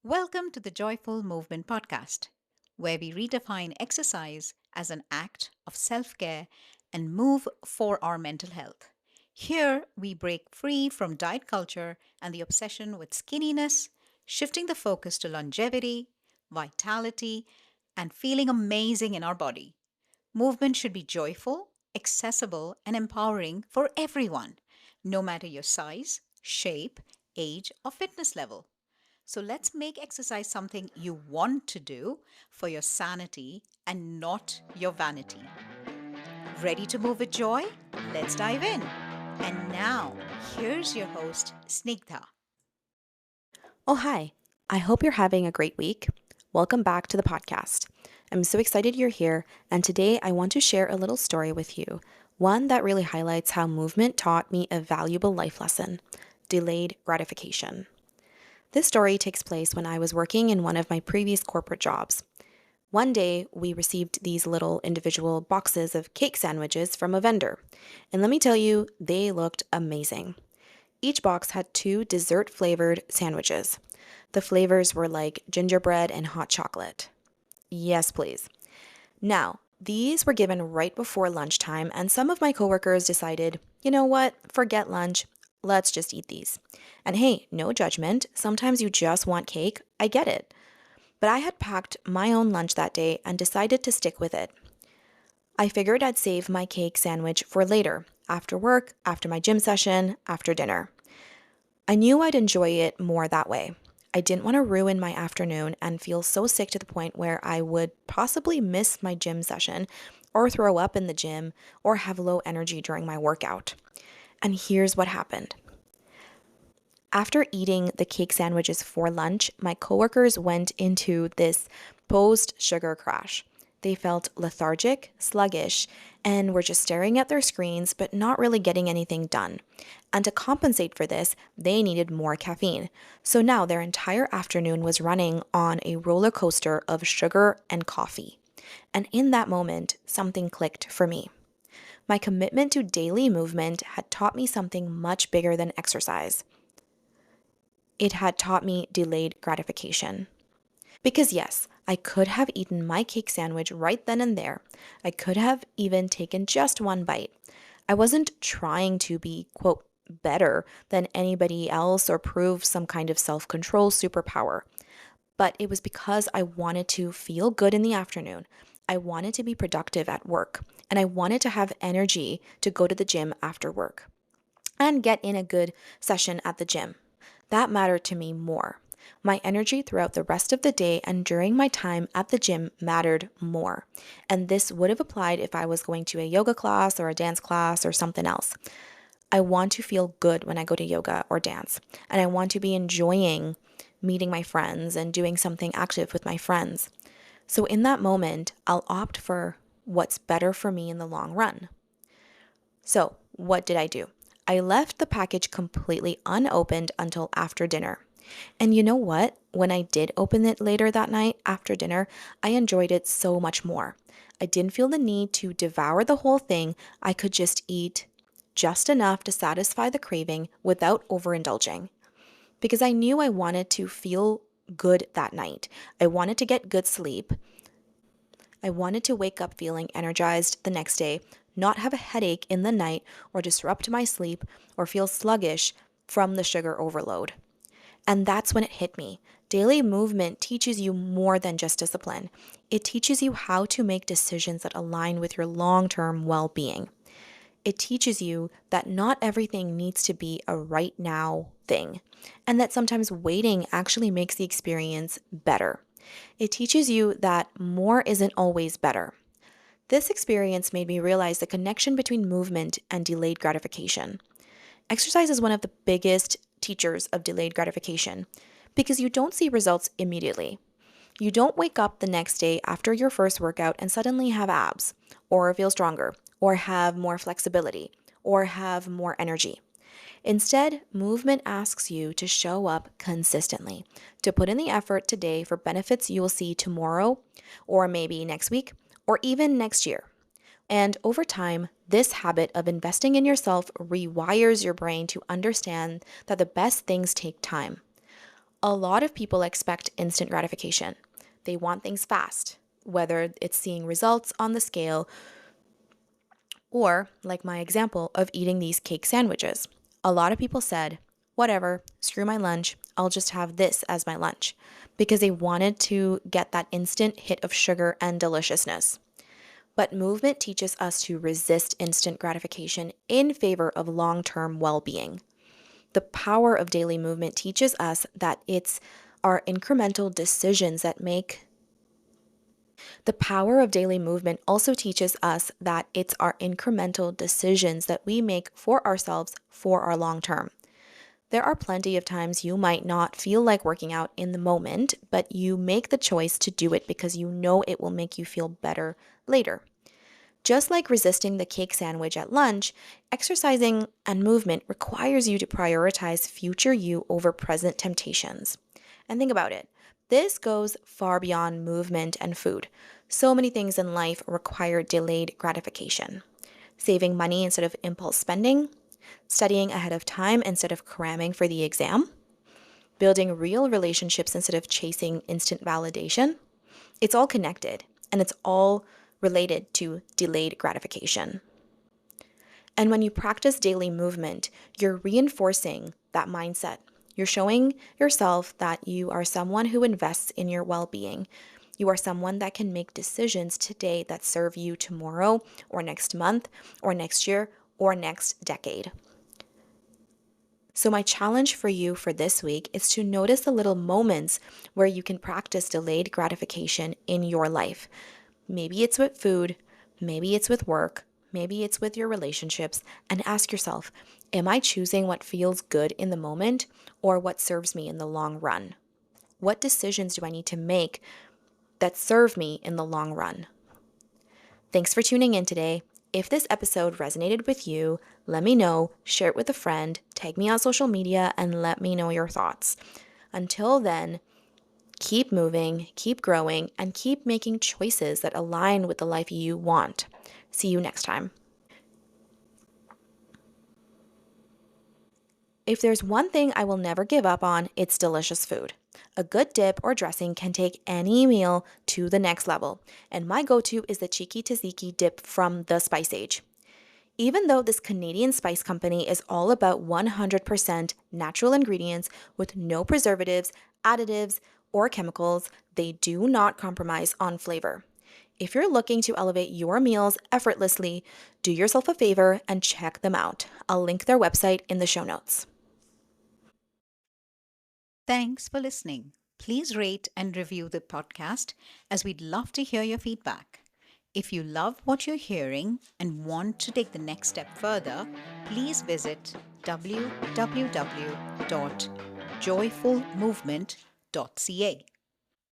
Welcome to the Joyful Movement Podcast, where we redefine exercise as an act of self care and move for our mental health. Here, we break free from diet culture and the obsession with skinniness, shifting the focus to longevity, vitality, and feeling amazing in our body. Movement should be joyful, accessible, and empowering for everyone, no matter your size, shape, age, or fitness level. So let's make exercise something you want to do for your sanity and not your vanity. Ready to move with joy? Let's dive in. And now, here's your host, Snigdha. Oh, hi. I hope you're having a great week. Welcome back to the podcast. I'm so excited you're here, and today I want to share a little story with you, one that really highlights how movement taught me a valuable life lesson: delayed gratification. This story takes place when I was working in one of my previous corporate jobs. One day, we received these little individual boxes of cake sandwiches from a vendor, and let me tell you, they looked amazing. Each box had two dessert flavored sandwiches. The flavors were like gingerbread and hot chocolate. Yes, please. Now, these were given right before lunchtime, and some of my coworkers decided, you know what, forget lunch, let's just eat these. And hey, no judgment, sometimes you just want cake, I get it. But I had packed my own lunch that day and decided to stick with it. I figured I'd save my cake sandwich for later, after work, after my gym session, after dinner. I knew I'd enjoy it more that way. I didn't want to ruin my afternoon and feel so sick to the point where I would possibly miss my gym session or throw up in the gym or have low energy during my workout. And here's what happened. After eating the cake sandwiches for lunch, my coworkers went into this post sugar crash. They felt lethargic, sluggish, and were just staring at their screens but not really getting anything done. And to compensate for this, they needed more caffeine. So now their entire afternoon was running on a roller coaster of sugar and coffee. And in that moment, something clicked for me. My commitment to daily movement had taught me something much bigger than exercise. It had taught me delayed gratification. Because yes, I could have eaten my cake sandwich right then and there. I could have even taken just one bite. I wasn't trying to be, quote, better than anybody else or prove some kind of self control superpower. But it was because I wanted to feel good in the afternoon. I wanted to be productive at work. And I wanted to have energy to go to the gym after work and get in a good session at the gym. That mattered to me more. My energy throughout the rest of the day and during my time at the gym mattered more. And this would have applied if I was going to a yoga class or a dance class or something else. I want to feel good when I go to yoga or dance, and I want to be enjoying meeting my friends and doing something active with my friends. So in that moment, I'll opt for what's better for me in the long run. So, what did I do? I left the package completely unopened until after dinner. And you know what? When I did open it later that night after dinner, I enjoyed it so much more. I didn't feel the need to devour the whole thing. I could just eat just enough to satisfy the craving without overindulging. Because I knew I wanted to feel good that night. I wanted to get good sleep. I wanted to wake up feeling energized the next day, not have a headache in the night or disrupt my sleep or feel sluggish from the sugar overload. And that's when it hit me. Daily movement teaches you more than just discipline. It teaches you how to make decisions that align with your long-term well-being. It teaches you that not everything needs to be a right now thing, and that sometimes waiting actually makes the experience better. It teaches you that more isn't always better. This experience made me realize the connection between movement and delayed gratification. Exercise is one of the biggest teachers of delayed gratification because you don't see results immediately. You don't wake up the next day after your first workout and suddenly have abs, or feel stronger, or have more flexibility, or have more energy. Instead, movement asks you to show up consistently, to put in the effort today for benefits you will see tomorrow, or maybe next week, or even next year. And over time, this habit of investing in yourself rewires your brain to understand that the best things take time. A lot of people expect instant gratification. They want things fast, whether it's seeing results on the scale or, like my example of eating these cake sandwiches. A lot of people said, whatever, screw my lunch, I'll just have this as my lunch, because they wanted to get that instant hit of sugar and deliciousness. But movement teaches us to resist instant gratification in favor of long term well being. The power of daily movement teaches us that it's our incremental decisions that make the power of daily movement also teaches us that it's our incremental decisions that we make for ourselves for our long term. There are plenty of times you might not feel like working out in the moment, but you make the choice to do it because you know it will make you feel better later. Just like resisting the cake sandwich at lunch, exercising and movement requires you to prioritize future you over present temptations. And think about it. This goes far beyond movement and food. So many things in life require delayed gratification. Saving money instead of impulse spending, studying ahead of time instead of cramming for the exam, building real relationships instead of chasing instant validation. It's all connected, and it's all related to delayed gratification. And when you practice daily movement, you're reinforcing that mindset. You're showing yourself that you are someone who invests in your well being. You are someone that can make decisions today that serve you tomorrow, or next month, or next year, or next decade. So, my challenge for you for this week is to notice the little moments where you can practice delayed gratification in your life. Maybe it's with food, maybe it's with work, maybe it's with your relationships, and ask yourself, am I choosing what feels good in the moment or what serves me in the long run? What decisions do I need to make that serve me in the long run? Thanks for tuning in today. If this episode resonated with you, let me know, share it with a friend, tag me on social media, and let me know your thoughts. Until then, keep moving, keep growing, and keep making choices that align with the life you want. See you next time. If there's one thing I will never give up on, it's delicious food. A good dip or dressing can take any meal to the next level, and my go-to is the cheeky tzatziki dip from the Spice Age. Even though this Canadian spice company is all about 100% natural ingredients with no preservatives, additives, or chemicals, they do not compromise on flavor. If you're looking to elevate your meals effortlessly, do yourself a favor and check them out. I'll link their website in the show notes. Thanks for listening. Please rate and review the podcast as we'd love to hear your feedback. If you love what you're hearing and want to take the next step further, please visit www.joyfulmovement.ca.